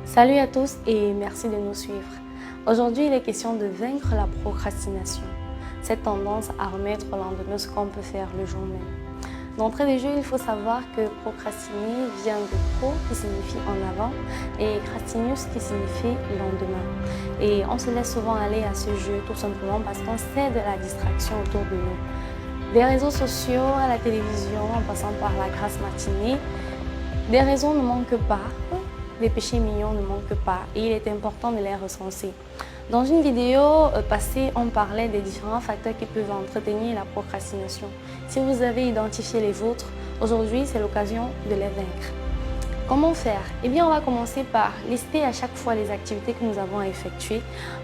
Salut à tous et merci de nous suivre. Aujourd'hui, il est question de vaincre la procrastination, cette tendance à remettre au lendemain ce qu'on peut faire le jour même. D'entrée de jeu, il faut savoir que procrastiner vient de pro qui signifie en avant et crastinus qui signifie lendemain. Et on se laisse souvent aller à ce jeu tout simplement parce qu'on sait de la distraction autour de nous. Des réseaux sociaux à la télévision en passant par la grasse matinée, des raisons ne manquent pas. Les péchés mignons ne manquent pas et il est important de les recenser. Dans une vidéo passée, on parlait des différents facteurs qui peuvent entretenir la procrastination. Si vous avez identifié les vôtres, aujourd'hui c'est l'occasion de les vaincre. Comment faire? Eh bien, on va commencer par lister à chaque fois les activités que nous avons à effectuer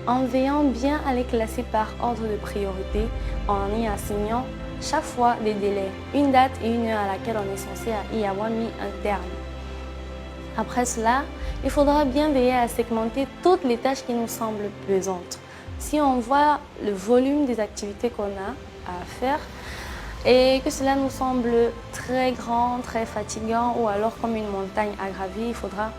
en veillant bien à les classer par ordre de priorité, en y assignant chaque fois des délais, une date et une heure à laquelle on est censé y avoir mis un terme. Après cela, il faudra bien veiller à segmenter toutes les tâches qui nous semblent pesantes. Si on voit le volume des activités qu'on a à faire et que cela nous semble très grand, très fatigant ou alors comme une montagne à gravir, il ne faudra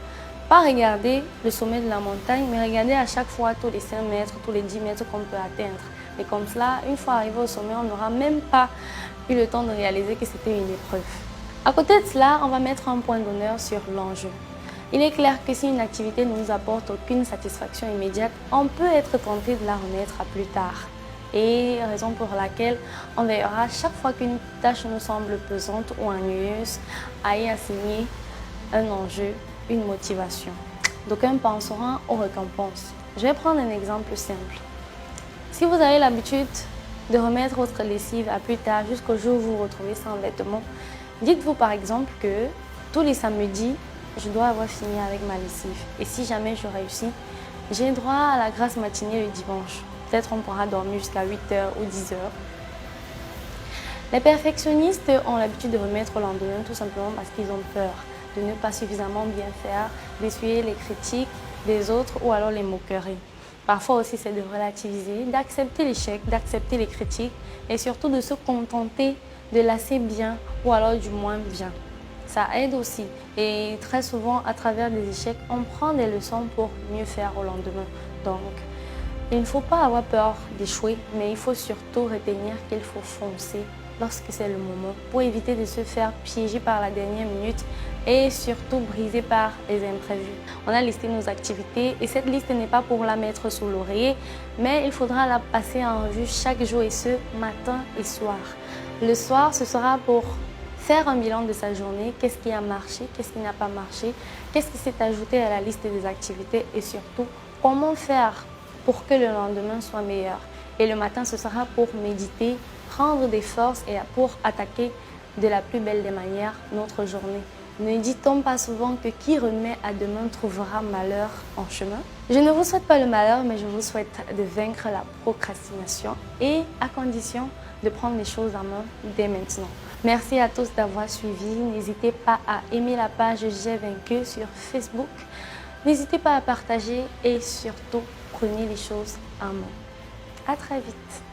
pas regarder le sommet de la montagne, mais regarder à chaque fois tous les 5 mètres, tous les 10 mètres qu'on peut atteindre. Et comme cela, une fois arrivé au sommet, on n'aura même pas eu le temps de réaliser que c'était une épreuve. À côté de cela, on va mettre un point d'honneur sur l'enjeu. Il est clair que si une activité ne nous apporte aucune satisfaction immédiate, on peut être tenté de la remettre à plus tard. Et raison pour laquelle on veillera chaque fois qu'une tâche nous semble pesante ou ennuyeuse à y assigner un enjeu, une motivation. D'aucuns penseront aux récompenses. Je vais prendre un exemple simple. Si vous avez l'habitude de remettre votre lessive à plus tard jusqu'au jour où vous vous retrouvez sans vêtements, dites-vous par exemple que tous les samedis, je dois avoir fini avec ma lessive. Et si jamais je réussis, j'ai droit à la grasse matinée le dimanche. Peut-être on pourra dormir jusqu'à 8h ou 10h. Les perfectionnistes ont l'habitude de remettre au lendemain tout simplement parce qu'ils ont peur de ne pas suffisamment bien faire, d'essuyer les critiques des autres ou alors les moqueries. Parfois aussi, c'est de relativiser, d'accepter l'échec, d'accepter les critiques et surtout de se contenter de l'assez bien ou alors du moins bien. Ça aide aussi et très souvent à travers des échecs, on prend des leçons pour mieux faire au lendemain. Donc, il ne faut pas avoir peur d'échouer, mais il faut surtout retenir qu'il faut foncer lorsque c'est le moment pour éviter de se faire piéger par la dernière minute et surtout briser par les imprévus. On a listé nos activités et cette liste n'est pas pour la mettre sous l'oreiller, mais il faudra la passer en revue chaque jour et ce, matin et soir. Le soir, ce sera pour faire un bilan de sa journée, qu'est-ce qui a marché, qu'est-ce qui n'a pas marché, qu'est-ce qui s'est ajouté à la liste des activités et surtout, comment faire pour que le lendemain soit meilleur. Et le matin, ce sera pour méditer, prendre des forces et pour attaquer de la plus belle des manières notre journée. Ne dit-on pas souvent que qui remet à demain trouvera malheur en chemin? Je ne vous souhaite pas le malheur, mais je vous souhaite de vaincre la procrastination et à condition de prendre les choses en main dès maintenant. Merci à tous d'avoir suivi. N'hésitez pas à aimer la page J'ai vaincu sur Facebook. N'hésitez pas à partager et surtout, prenez les choses en main. À très vite.